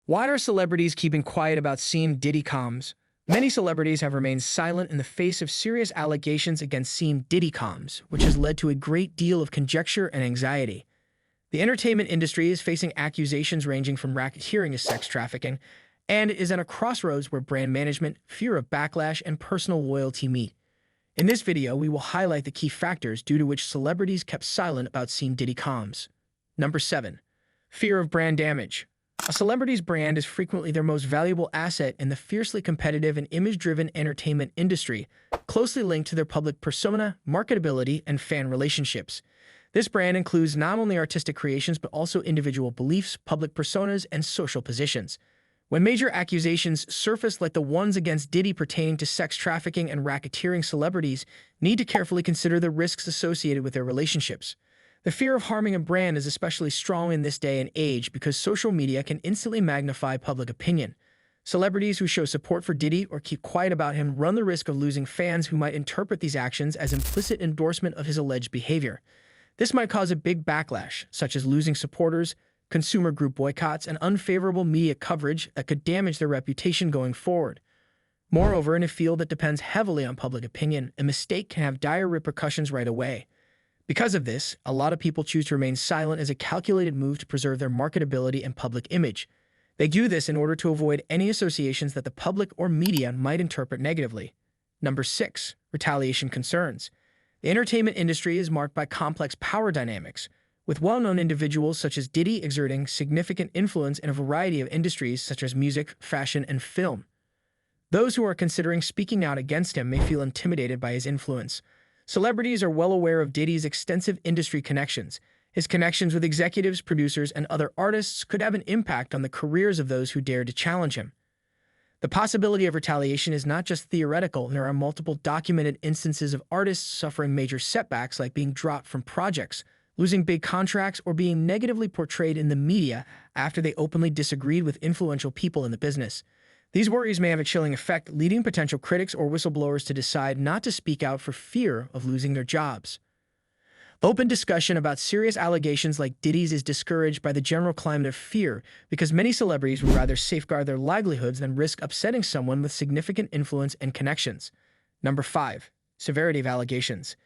Why are celebrities keeping quiet about seeing Diddy comms? Many celebrities have remained silent in the face of serious allegations against seeing Diddy comms, which has led to a great deal of conjecture and anxiety. The entertainment industry is facing accusations ranging from racketeering to sex trafficking, and is at a crossroads where brand management, fear of backlash, and personal loyalty meet. In this video, we will highlight the key factors due to which celebrities kept silent about seeing Diddy comms. Number 7. Fear of brand damage. A celebrity's brand is frequently their most valuable asset in the fiercely competitive and image-driven entertainment industry, closely linked to their public persona, marketability, and fan relationships. This brand includes not only artistic creations but also individual beliefs, public personas, and social positions. When major accusations surface like the ones against Diddy pertaining to sex trafficking and racketeering, celebrities need to carefully consider the risks associated with their relationships. The fear of harming a brand is especially strong in this day and age because social media can instantly magnify public opinion. Celebrities who show support for Diddy or keep quiet about him run the risk of losing fans who might interpret these actions as implicit endorsement of his alleged behavior. This might cause a big backlash, such as losing supporters, consumer group boycotts, and unfavorable media coverage that could damage their reputation going forward. Moreover, in a field that depends heavily on public opinion, a mistake can have dire repercussions right away. Because of this, a lot of people choose to remain silent as a calculated move to preserve their marketability and public image. They do this in order to avoid any associations that the public or media might interpret negatively. Number 6. Retaliation concerns. The entertainment industry is marked by complex power dynamics, with well-known individuals such as Diddy exerting significant influence in a variety of industries such as music, fashion, and film. Those who are considering speaking out against him may feel intimidated by his influence. Celebrities are well aware of Diddy's extensive industry connections. His connections with executives, producers, and other artists could have an impact on the careers of those who dare to challenge him. The possibility of retaliation is not just theoretical, and there are multiple documented instances of artists suffering major setbacks like being dropped from projects, losing big contracts, or being negatively portrayed in the media after they openly disagreed with influential people in the business. These worries may have a chilling effect, leading potential critics or whistleblowers to decide not to speak out for fear of losing their jobs. Open discussion about serious allegations like Diddy's is discouraged by the general climate of fear because many celebrities would rather safeguard their livelihoods than risk upsetting someone with significant influence and connections. Number 5. Severity of allegations.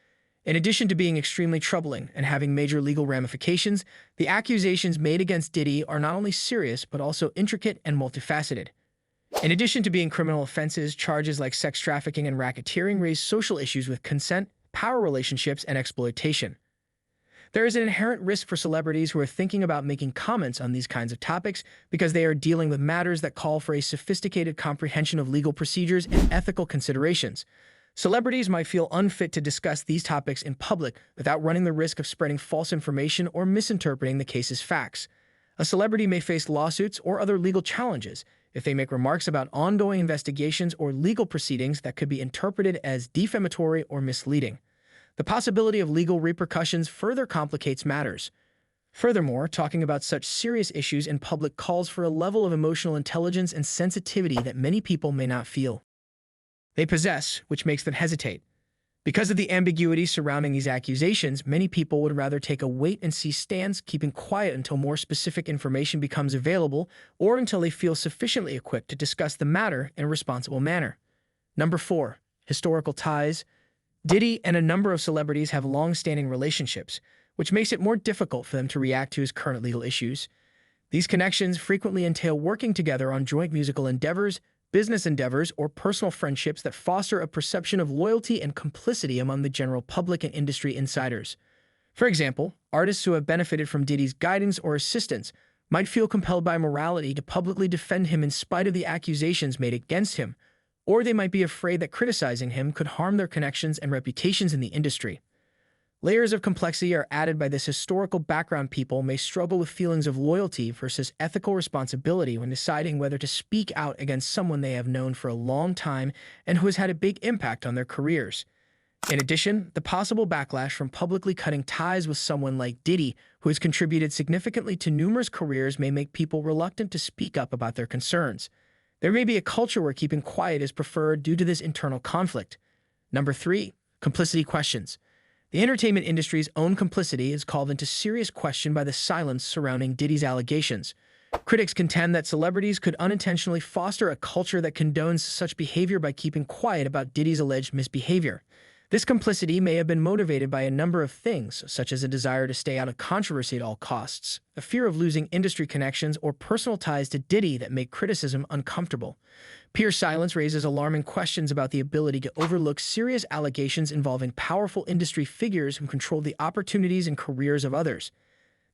In addition to being extremely troubling and having major legal ramifications, the accusations made against Diddy are not only serious but also intricate and multifaceted. In addition to being criminal offenses, charges like sex trafficking and racketeering raise social issues with consent, power relationships, and exploitation. There is an inherent risk for celebrities who are thinking about making comments on these kinds of topics because they are dealing with matters that call for a sophisticated comprehension of legal procedures and ethical considerations. Celebrities might feel unfit to discuss these topics in public without running the risk of spreading false information or misinterpreting the case's facts. A celebrity may face lawsuits or other legal challenges if they make remarks about ongoing investigations or legal proceedings that could be interpreted as defamatory or misleading. The possibility of legal repercussions further complicates matters. Furthermore, talking about such serious issues in public calls for a level of emotional intelligence and sensitivity that many people may not feel they possess, which makes them hesitate. Because of the ambiguity surrounding these accusations, many people would rather take a wait-and-see stance, keeping quiet until more specific information becomes available or until they feel sufficiently equipped to discuss the matter in a responsible manner. Number 4. Historical ties. Diddy and a number of celebrities have long-standing relationships, which makes it more difficult for them to react to his current legal issues. These connections frequently entail working together on joint musical endeavors, business endeavors, or personal friendships that foster a perception of loyalty and complicity among the general public and industry insiders. For example, artists who have benefited from Diddy's guidance or assistance might feel compelled by morality to publicly defend him in spite of the accusations made against him, or they might be afraid that criticizing him could harm their connections and reputations in the industry. Layers of complexity are added by this historical background. People may struggle with feelings of loyalty versus ethical responsibility when deciding whether to speak out against someone they have known for a long time and who has had a big impact on their careers. In addition, the possible backlash from publicly cutting ties with someone like Diddy, who has contributed significantly to numerous careers, may make people reluctant to speak up about their concerns. There may be a culture where keeping quiet is preferred due to this internal conflict. Number 3. Complicity questions. The entertainment industry's own complicity is called into serious question by the silence surrounding Diddy's allegations. Critics contend that celebrities could unintentionally foster a culture that condones such behavior by keeping quiet about Diddy's alleged misbehavior. This complicity may have been motivated by a number of things, such as a desire to stay out of controversy at all costs, a fear of losing industry connections, or personal ties to Diddy that make criticism uncomfortable. Peer silence raises alarming questions about the ability to overlook serious allegations involving powerful industry figures who control the opportunities and careers of others.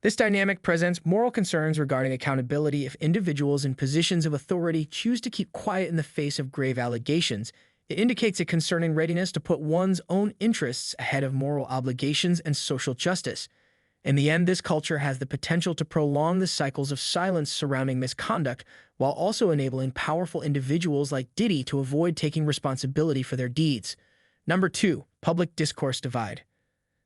This dynamic presents moral concerns regarding accountability if individuals in positions of authority choose to keep quiet in the face of grave allegations. It indicates a concerning readiness to put one's own interests ahead of moral obligations and social justice. In the end, this culture has the potential to prolong the cycles of silence surrounding misconduct, while also enabling powerful individuals like Diddy to avoid taking responsibility for their deeds. Number 2. Public discourse divide.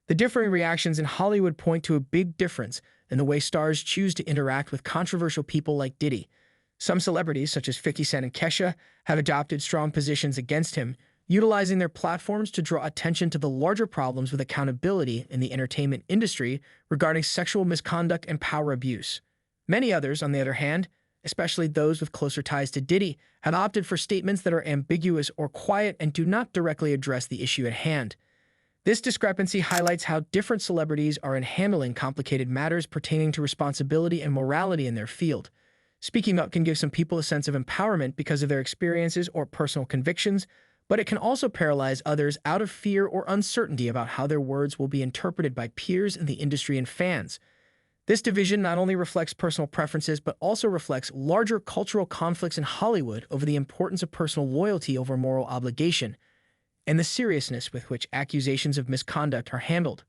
The differing reactions in Hollywood point to a big difference in the way stars choose to interact with controversial people like Diddy. Some celebrities, such as 50 Cent and Kesha, have adopted strong positions against him, utilizing their platforms to draw attention to the larger problems with accountability in the entertainment industry regarding sexual misconduct and power abuse. Many others, on the other hand, especially those with closer ties to Diddy, have opted for statements that are ambiguous or quiet and do not directly address the issue at hand. This discrepancy highlights how different celebrities are in handling complicated matters pertaining to responsibility and morality in their field. Speaking up can give some people a sense of empowerment because of their experiences or personal convictions, but it can also paralyze others out of fear or uncertainty about how their words will be interpreted by peers in the industry and fans. This division not only reflects personal preferences, but also reflects larger cultural conflicts in Hollywood over the importance of personal loyalty over moral obligation, and the seriousness with which accusations of misconduct are handled.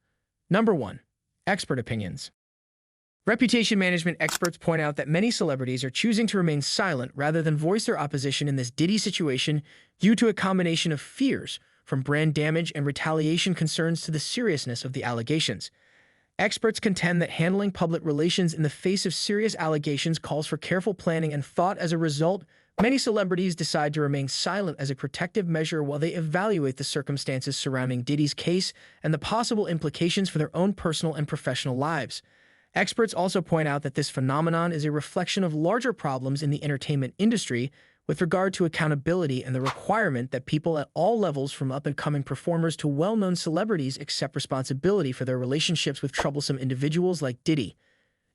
Number 1. Expert opinions. Reputation management experts point out that many celebrities are choosing to remain silent rather than voice their opposition in this Diddy situation due to a combination of fears, from brand damage and retaliation concerns to the seriousness of the allegations. Experts contend that handling public relations in the face of serious allegations calls for careful planning and thought. As a result, many celebrities decide to remain silent as a protective measure while they evaluate the circumstances surrounding Diddy's case and the possible implications for their own personal and professional lives. Experts also point out that this phenomenon is a reflection of larger problems in the entertainment industry with regard to accountability and the requirement that people at all levels, from up-and-coming performers to well-known celebrities, accept responsibility for their relationships with troublesome individuals like Diddy.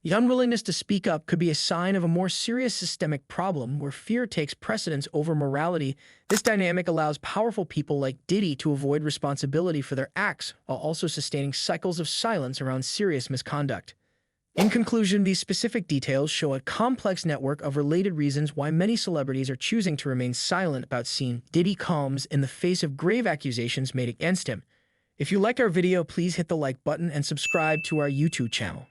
The unwillingness to speak up could be a sign of a more serious systemic problem where fear takes precedence over morality. This dynamic allows powerful people like Diddy to avoid responsibility for their acts while also sustaining cycles of silence around serious misconduct. In conclusion, these specific details show a complex network of related reasons why many celebrities are choosing to remain silent about seeing Diddy calms in the face of grave accusations made against him. If you liked our video, please hit the like button and subscribe to our YouTube channel.